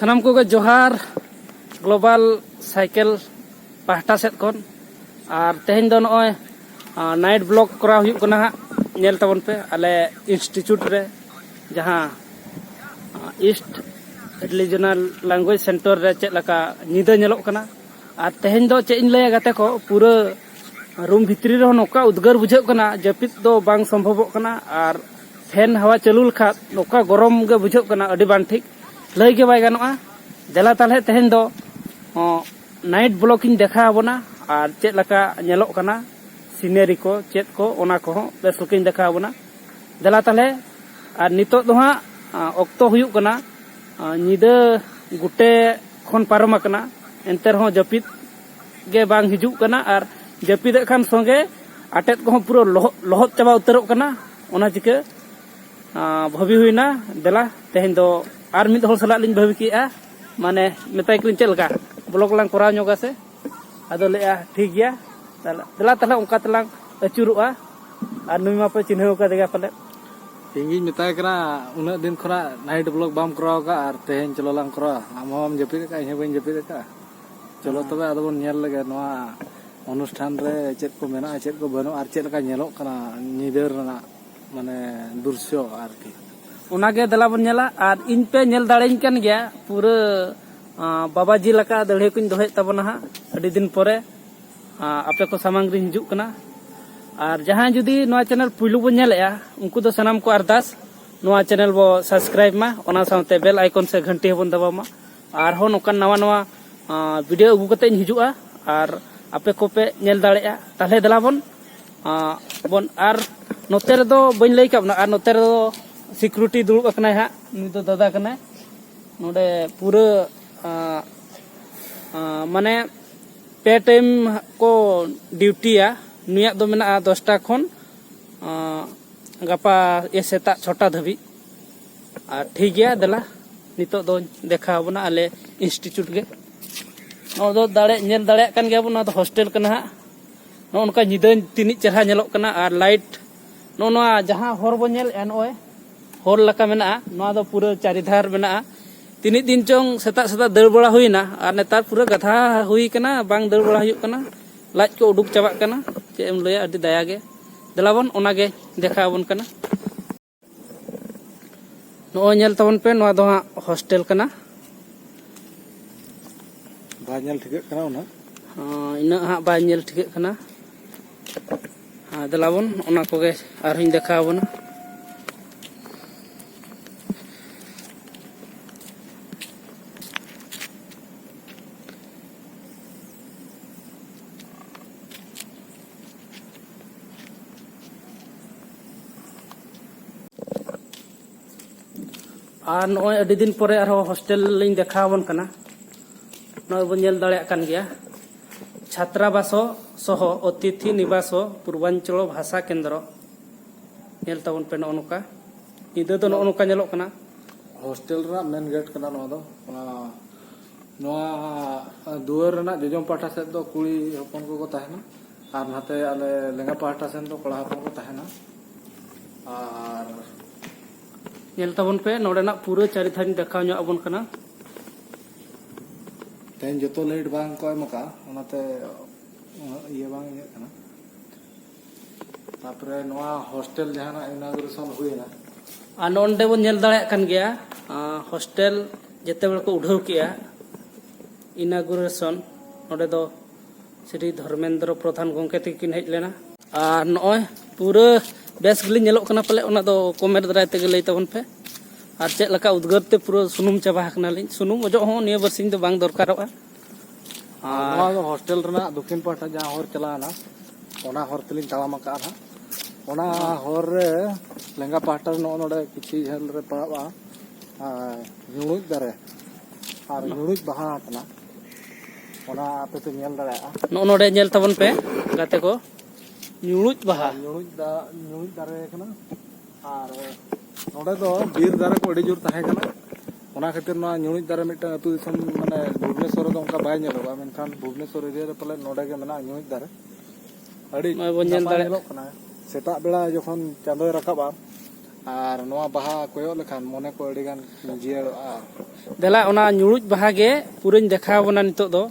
सानाम को जोहार global cycle पाहटा सेद खन और तेहन दो नॉय नाइट ब्लॉग करा हुई कना नेल तबन पे आले इंस्टीट्यूट रे जहां ईस्ट रिलीजनल लैंग्वेज सेंटर रे चेक लका निदा नेलोक कना और तेहन दो चे इन लय गाते को पूरा रूम भितरी रे नोका उद्गार बुझाव कना जपित दो बांग संभव कना और फैन हवा चालू लखा नोका गरम गे बुझाव कना अडी बान ठीक लय के बाय गानोआ जला ताले तेहन दो नाइट ब्लॉगिंग देखा बना और चेक लका नेलोक कना सीनरी को चेक को ओना को बेस लुकिंग देखा बना जला ताले और नितो दो हां ऑक्टो हुयुक कना निदा गुटे खन पारम कना एंतर हो जपित गे बांग हिजुक कना और जपिद खान संगे आटेत को पूरा लहत चाबा उतरक कना ओना चिके भाभी हुईना देला तेहन दो आर मिद हर सला लिन भाभी किया माने मेताय किन चलका ब्लॉग लांग करा ᱧᱚᱜᱟ से आदो लेया ठीक गया देला तला उनका तलांग अचुरुआ और नुई मापे चिन्हव का देगा पले इंगी मेताय करा उना दिन खरा नाइट ब्लॉग बाम कराव का और तेहन चलो लांग करा आम जपिद का इहे बइन जपिद का चलो तबे आदो बन नेल लगे नोआ अनुष्ठान रे चेक को मेना चेक को बनो और चेक लका नेलोक कना निदर ना माने दृश्य आरकी उनागे दला बन नेला और इन पे नेल दाड़ेन कन गया पूरा बाबाजी लका दड़े कुन दोहे तबना हा अडी दिन परे आपे को सामग्री हिजुक कना और जहां जुदी नोआ चैनल पुइलु बन नेलया उनको दो सनाम को अरदास नोआ चैनल बो सब्सक्राइब मा ओना साथे बेल आइकन से घंटी बन दबामा और हो नोकन नवा नवा वीडियो अगु कते हिजुआ और आपे को पे नेल दाड़ेया ताले दला बन और नोते रे दो बन लई काबना और नोते रे दो सिक्योरिटी दुड़ुब अकना हा नी दो दादा कना नोडे पूरा माने पे टाइम को ड्यूटिया नुया दो मेना 10टा खन गपा ये सेता 6टा धबी और ठीक गया दला नितो दो देखा बना आले इंस्टीट्यूट गे नो दो दाड़े नेल दाड़े कन गया बना तो हॉस्टल कना हा नो उनका निदा तिनि चेहरा नेलोक कना और लाइट नो जहां हर बो नेल एनओए हर लका मेना नो दो पूरा चारिधार मेना तिनि दिन चोंग सेता सेता दर बड़ा हुईना और नेतार पूरा गधा हुई कना बांग दर बड़ा हुयुक कना लाज को उडुक चाबा कना चे एम लया अडी दया गे दलाबन ओनागे देखा बन कना नो नेल तबन पे नो दो हॉस्टल कना बा नेल ठिके कना उना इना हा बा नेल ठिके कना दलाबन ओना कोगे आरहिं देखा बना और नॉय अडी दिन परे आरो हॉस्टल लिंग देखा बन कना नॉय बन नेल दाड़े कान गया छात्रावासो सह अतिथि निवासो पूर्वांचल भाषा केंद्र नेल तबन पे नोका निदा दो नोका नेलोक कना हॉस्टल रा मेन गेट कना नोआ दुआर रना जजम पाठा से दो कुड़ी हपन को ताहेना और नाते आले लेंगा पाठा से दो कड़ा हपन को ताहेना और नेल तबन पे नोडेना पूरा चारिधारी देखा ᱧᱚᱜ अबन कना तेन जतो लाइट बांग को एमका ओनाते ये बांग ये कना तापरे नोआ हॉस्टल जहाना इनागुरेशन हुईना आ नोंडे बन नेल दाड़े कान गया हॉस्टल जेते बेल को उठाव किया इनागुरेशन नोडे दो श्री धर्मेंद्र प्रधान गंके तकिन हेज लेना और नॉय पूरा बेस गली नेलोक कना पले ओना दो कमेंट दाराय ते लई तबन पे और चेक लका उद्गार ते पूरा सुनुम चाबा हकना लिन सुनुम अजो हो निया बरसिंग दो बांग दरकारोआ नोआ हॉस्टल रना दक्षिण पाठा जहां हर चलाना ओना हर तलिन तालाम का ना ओना हर रे लेंगा पाठा नो नोडे किछि झल रे पड़ावा नुनुज दारे और नुनुज बहा तना ओना आपे तो नेल दाड़ा नो नोडे नेल तबन पे गाते को नुनुज बहा नुनुज दारे कना और नोडे दो बीर दारे को अडी जोर ताहे कना ओना खातिर ना नुनुज दारे मिटा अतु दिसम माने भुवनेश्वर दो उनका बाय नेलोगा मेनखान भुवनेश्वर एरिया रे पले नोडे के मेना नुनुज दारे अडी बन नेल दाड़े कना सेता बेला जखन चांदोय रकाबा और नोआ बहा कोयो लेखान मने को अडी गान जियाड़ोआ ᱫᱮᱞᱟ ᱚᱱᱟ ᱧᱩᱲᱩᱡ ᱵᱟᱦᱟ ᱜᱮ ᱯᱩᱨᱟᱹᱧ ᱫᱮᱠᱷᱟᱣ ᱵᱚᱱᱟ ᱱᱤᱛᱚᱜ ᱫᱚ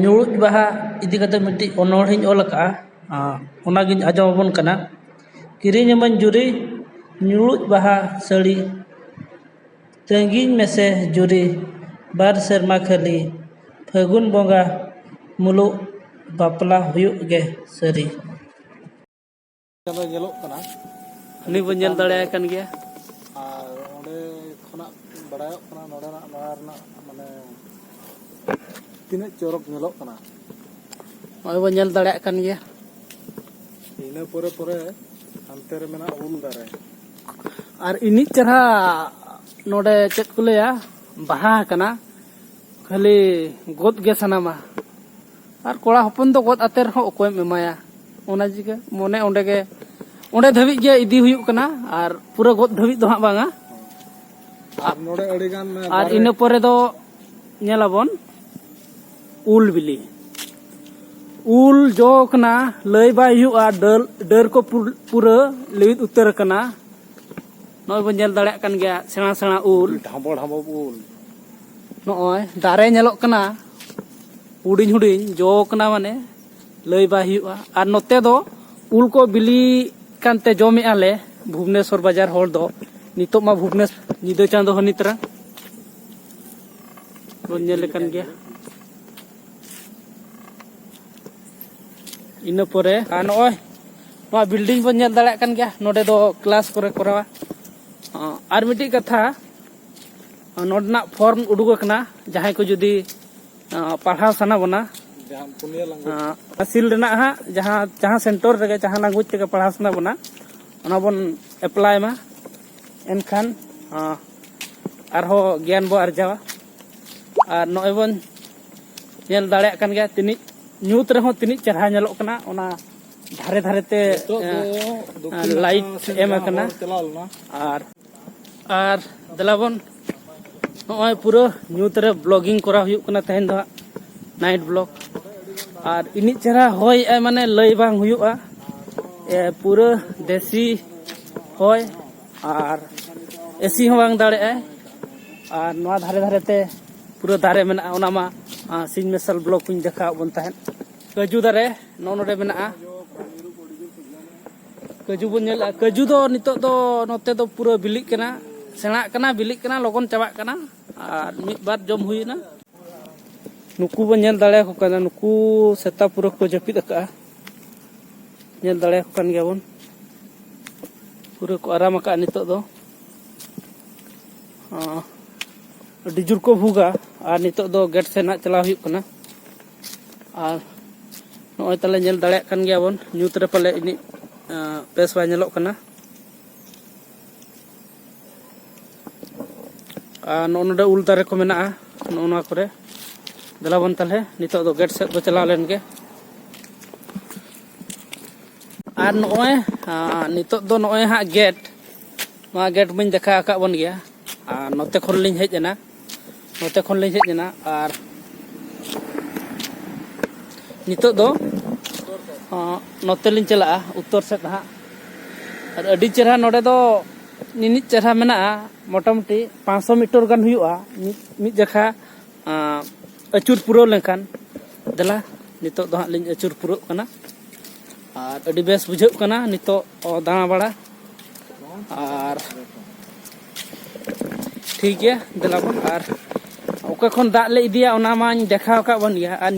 ᱧᱩᱲᱩᱡ ᱵᱟᱦᱟ ᱤᱫᱤ ᱠᱟᱛᱮ ᱢᱤᱫᱴᱤᱡ ᱚᱱᱚᱬᱦᱮᱧ ᱚᱞ ᱟᱠᱟᱜᱼᱟ ᱚᱱᱟᱜᱤᱧ ᱟᱸᱡᱚᱢ ᱟᱵᱚᱱ ᱠᱟᱱᱟ ᱠᱤᱨᱤᱧ ᱟᱹᱢᱟᱹᱧ ᱡᱩᱨᱤ ᱧᱩᱲᱩᱡ ᱵᱟᱦᱟ ᱥᱟᱹᱲᱤ ᱛᱟᱺᱜᱤᱧ ᱢᱮᱥᱮ ᱡᱩᱨᱤ ᱵᱟᱨ ᱥᱮᱨᱢᱟ ᱠᱷᱟᱹᱞᱤ ᱯᱷᱟᱹᱜᱩᱱ ᱵᱚᱸᱜᱟ ᱢᱩᱞᱩᱜ ᱵᱟᱯᱞᱟ ᱦᱩᱭᱩᱜ ᱜᱮ ᱥᱟᱹᱨᱤ ᱧᱮᱞᱚᱜ ᱠᱟᱱᱟ ᱩᱱᱤ ᱵᱚᱱ ᱧᱮᱞ ᱫᱟᱲᱮᱭᱟᱭ ᱠᱟᱱ ᱜᱮᱭᱟ ᱟᱨ ᱚᱸᱰᱮ ᱠᱷᱚᱱᱟᱜ ᱵᱟᱲᱟᱭᱚᱜ ᱠᱟᱱᱟ ᱱᱚᱰᱮᱱᱟᱜ ᱱᱚᱣᱟ ᱨᱮᱱᱟᱜ ᱢᱟᱱᱮ ᱛᱤᱱᱟᱹᱜ ᱪᱚᱨᱚᱠ ᱧᱮᱞᱚᱜ ᱠᱟᱱᱟ ᱱᱚᱜᱼᱚᱭ ᱵᱚᱱ ᱧᱮᱞ ᱫᱟᱲᱮᱭᱟᱜ ᱠᱟᱱ ᱜᱮᱭᱟ ᱤᱱᱟᱹ ᱯᱚᱨᱮ ᱯᱚᱨᱮ ᱦᱟᱱᱛᱮ ᱨᱮ ᱢᱮᱱᱟᱜ ᱩᱞ ᱫᱟᱨᱮ ᱟᱨ ᱤᱱᱤᱡ ᱪᱮᱨᱦᱟ ᱱᱚᱰᱮ ᱪᱮᱫ ᱠᱚ ᱞᱟᱹᱭᱟ ᱵᱟᱦᱟ ᱟᱠᱟᱱᱟ ᱠᱷᱟᱹᱞᱤ ᱜᱚᱫ ᱜᱮ ᱥᱟᱱᱟᱢᱟ ᱟᱨ ᱠᱚᱲᱟ ᱦᱚᱯᱚᱱ ᱫᱚ ᱜᱚᱫ ᱟᱛᱮ ᱨᱮᱦᱚᱸ ᱚᱠᱚᱭᱮᱢ ᱮᱢᱟᱭᱟ ᱚᱱᱟ ᱪᱤᱠᱟᱹ ᱢᱚᱱᱮ ᱚᱸᱰᱮ ᱫᱷᱟᱹᱵᱤᱡ ᱜᱮ ᱤᱫᱤ ᱦᱩᱭᱩᱜ ᱠᱟᱱᱟ ᱟᱨ ᱯᱩᱨᱟᱹ ᱜᱚᱫ ᱫᱷᱟᱹᱵᱤᱡ ᱫᱚ ᱦᱟᱸᱜ ᱵᱟᱝᱟ ᱟᱨ ᱱᱚᱰᱮ ᱟᱹᱰᱤᱜᱟᱱ ᱟᱨ ᱤᱱᱟᱹ ᱯᱚᱨᱮ ᱫᱚ ᱧᱮᱞᱟᱵᱚᱱ ᱩᱞ ᱵᱤᱞᱤ ᱩᱞ ᱡᱚ ᱠᱟᱱᱟ ᱞᱟᱹᱭ ᱵᱟᱭ ᱦᱩᱭᱩᱜᱼᱟ ᱰᱟᱹᱨ ko ᱯᱩᱨᱟᱹ ᱞᱟᱹᱣᱤᱫ ᱩᱛᱟᱹᱨ ᱟᱠᱟᱱᱟ ᱱᱚᱜᱼᱚᱭ ᱵᱚᱱ ᱧᱮᱞ ᱫᱟᱲᱮᱭᱟᱜ ᱠᱟᱱ ᱜᱮᱭᱟ ᱥᱮᱬᱟ ᱥᱮᱬᱟ ᱩᱞ ᱰᱷᱟᱸᱵᱚ ᱰᱷᱟᱸᱵᱚ ᱩᱞ ᱱᱚᱜᱼᱚᱭ ᱫᱟᱨᱮ ᱧᱮᱞᱚᱜ ᱠᱟᱱᱟ ᱦᱩᱰᱤᱧ ᱦᱩᱰᱤᱧ ᱡᱚ ᱠᱟᱱᱟ ᱢᱟᱱᱮ ᱞᱟᱹᱭ ᱵᱟᱭ ᱦᱩᱭᱩᱜᱼᱟ ᱟᱨ ᱱᱚᱛᱮ ᱫᱚ ᱩᱞ ᱠᱚ ᱵᱤᱞᱤ ᱠᱟᱱᱛᱮ ᱡᱚᱢᱮᱜᱼᱟ ᱞᱮ ᱵᱷᱩᱵᱽᱱᱮᱥᱥᱚᱨ ᱵᱟᱡᱟᱨ ᱦᱚᱲ ᱫᱚ ᱱᱤᱛᱚᱜ ᱢᱟ ᱵᱷᱩᱵᱽᱱᱮᱥᱥᱚᱨ ᱧᱤᱫᱟᱹ ᱪᱟᱸᱫᱳ ᱦᱟᱹᱱᱤ ᱛᱟᱨᱟ ᱵᱚᱱ ᱧᱮᱞ ᱠᱟᱱ ᱜᱮᱭᱟ ᱤᱱᱟᱹ ᱯᱚᱨᱮ ᱟᱨ ᱱᱚᱜᱼᱚᱭ ᱱᱚᱣᱟ ᱵᱤᱞᱰᱤᱝ ᱵᱚᱱ ᱧᱮᱞ ᱫᱟᱲᱮᱭᱟᱜ ᱠᱟᱱ ᱜᱮᱭᱟ ᱱᱚᱰᱮ ᱫᱚ ᱠᱞᱟᱥ ᱠᱚᱨᱮ ᱠᱚᱨᱟᱣᱟ ᱟᱨ ᱢᱤᱫᱴᱤᱡ ᱠᱟᱛᱷᱟ ᱱᱚᱰᱮᱱᱟᱜ ᱯᱷᱚᱨᱢ ᱩᱰᱩᱠ ᱟᱠᱟᱱᱟ ᱡᱟᱦᱟᱸᱭ ko ᱡᱩᱫᱤ ᱯᱟᱲᱦᱟᱣ ᱥᱟᱱᱟ ᱵᱚᱱᱟ ᱥᱤᱞ ᱨᱮᱱᱟᱜ ᱦᱟᱸᱜ ᱡᱟᱦᱟᱸ ᱥᱮᱱᱴᱟᱨ ᱨᱮᱜᱮ ᱡᱟᱦᱟᱸ ᱞᱮᱝᱜᱩᱭᱮᱡᱽ ᱛᱮᱜᱮ ᱯᱟᱲᱦᱟᱣ ᱥᱟᱱᱟ ᱵᱚᱱᱟ ᱚᱱᱟ ᱵᱚᱱ ᱮᱯᱞᱟᱭ ᱢᱟ ᱮᱱᱠᱷᱟन ᱟᱨᱦᱚᱸ ᱜᱮᱭᱟᱱ ᱵᱚ ᱟᱨᱡᱟᱣᱟ ᱟᱨ ᱱᱚᱜᱼᱚᱭ ᱵᱚᱱ ᱧᱮल दाड़ेयाग कान गया तिनिज ᱧᱩᱛ ᱨᱮᱦᱚᱸ ᱛᱤᱱᱤᱡ ᱪᱮᱨᱦᱟ ᱧᱮᱞᱚᱜ ᱠᱟᱱᱟ ᱚᱱᱟ ধারে ধারেতে লাইট এম আকানা আর দেলাবন নয় পুরো ᱧᱩᱛ রে ব্লগিং করা হুᱭᱩᱜ ᱠᱟᱱᱟ তেহেন ᱫᱚ নাইট ব্লগ আর ইনিᱡ চেহারা হয় মানে লই বাং হুᱭᱩᱜᱼᱟ পুরো দেশি হয় আর এসি হᱚᱸ বাং দাᱲᱮᱭᱟᱜᱼᱟ আর নয়া ধারে ধারেতে পুরো দারে মেনা ওনা মা সিং মেসাল ব্লগ কুñ দেখাও বন তাহেন কাজু দারে ননডे মেনা काजू बन काजू दो नितो दो नोते दो पूरा बिलिक कना सेना कना बिलिक कना लगन चाबा कना और मिद बार जम हुईना नुकु बन नेल दाड़े को कना नुकु सेता पूरा को जपिद का नेल दाड़े को कन गया बन पूरा को आराम का नितो दो डिजुर को भूगा और नितो दो गेट से ना चला हुई कना और नोय तले नेल दाड़े कन गया बन ᱧᱩᱛ रे पले इनी बेस बाय नेलोक कना नोडे उल दारे को मेना नोना करे देलाबन तले नितो दो गेट सेट बो चला लेन गे आर नोय नितो दो नोय हा गेट मा गेट बन देखा का बन गया आर नोते खन लिन हेज एना नोते खन लिन हेज एना आर नितो दो नोते लिन चला उत्तर सेट हाँ और अड़ी चेहरा नोडे दो निनिज चेहरा मेना मोटामुटी 500 मीटर गान हुआ मिद जखा अचूर पुरो लेखान दला नितो दो हाँ लिन अचूर पुरो कना और अड़ी बेस बुझे कना नितो दाना बड़ा और ठीक है दला बन और ओका खन दाग ले इदिया ओना माñ देखाव का बन गया और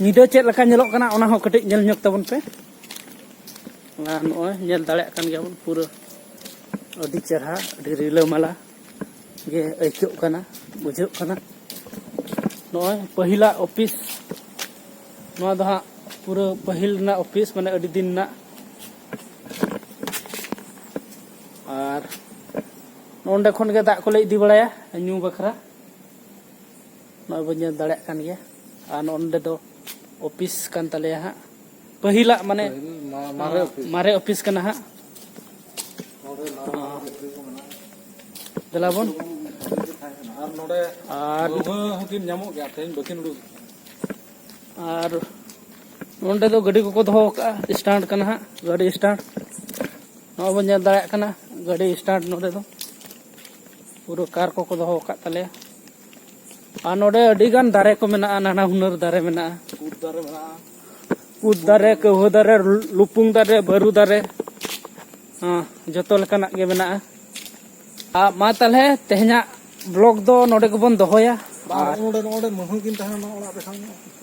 निदो चेक लका नेलोक कना ओना हो कटिज नेल ᱧᱚᱜ तबन पे नोय नेल दाड़े कान गया बन पूरा अड़ी चेहरा अड़ी रिलामाला गे आइकोग कना बुझाग कना नोय पहिला ऑफिस नोआ दो पूरा पहिल ना ऑफिस माने अड़ी दिन ना और नोंडे खन गे दाग कोले इदी बड़ाया ᱧᱩ बखरा नोय बन नेल दाड़े कान गया और नोंडे दो ऑफिस कान तले हा पहिला माने मारे ऑफिस कना हा दलाबन और नोडे और हकिन नामो गया तेन बकिन उडू और नोंडे दो गाड़ी को दोहो का स्टैंड कना हा गाड़ी स्टैंड नो बन नेल दाड़े कना गाड़ी स्टैंड नोडे दो पूरा कार को दोहो का तले आ नोडे अडिगान दारे को मेना नाना हुनर दारे मेना कूद दारे मेना कूद दारे कहू दारे लुपुंग दारे बारू दारे जतो लेकाना गे मेना आ मा तले तेहना ब्लॉग दो नोडे को बन दोहोया नोडे नोडे महंगिन तहना ओड़ा बेखान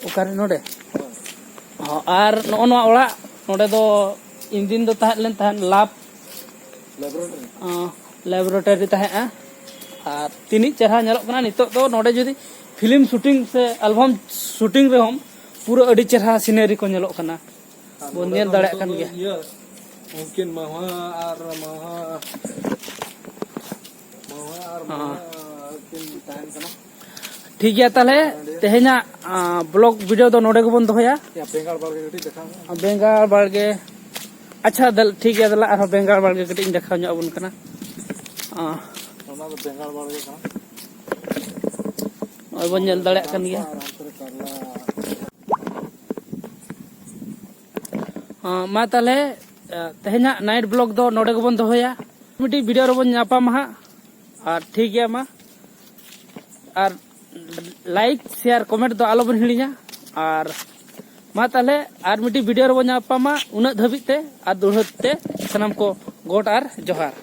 ओकारे नोडे आर नो ओड़ा नोडे दो इन दिन दो तहन लाभ लैबोरेटरी तहन और तीन चेहरा नेलोग कना नितो दो नोडे जुदी फिल्म शूटिंग से एल्बम शूटिंग रे हम पूरा अड़ी चेहरा सीनरी को नेलोग कना बो नेल दाड़े कन गया ममकिन महा आर किन तान कना ठीक गया ताले तेहेना ब्लॉग वीडियो दो नोडे को बन दोया या बेंगाल बाड़गे गटी देखा बेंगाल बाड़गे अच्छा दल ठीक गया दला आरो बेंगाल बाड़गे गटी देखा ᱧᱚᱜ ᱟᱵᱚᱱ ᱠᱟᱱᱟ ओना दो बेंगाल बाड़गे कना ओय बन नेल दाड़े कन गया मा ताले तेहेना नाइट ब्लॉग दो नोडे को बन दोया मिटी वीडियो रे बन नापा मा और ठीक गया मा और लाइक शेयर कमेंट दो आलो बन हिड़िया और मा ताले और मिटी वीडियो रे बन नापा मा उना धबिते और दुढ़ते सनम को गोट और जोहार।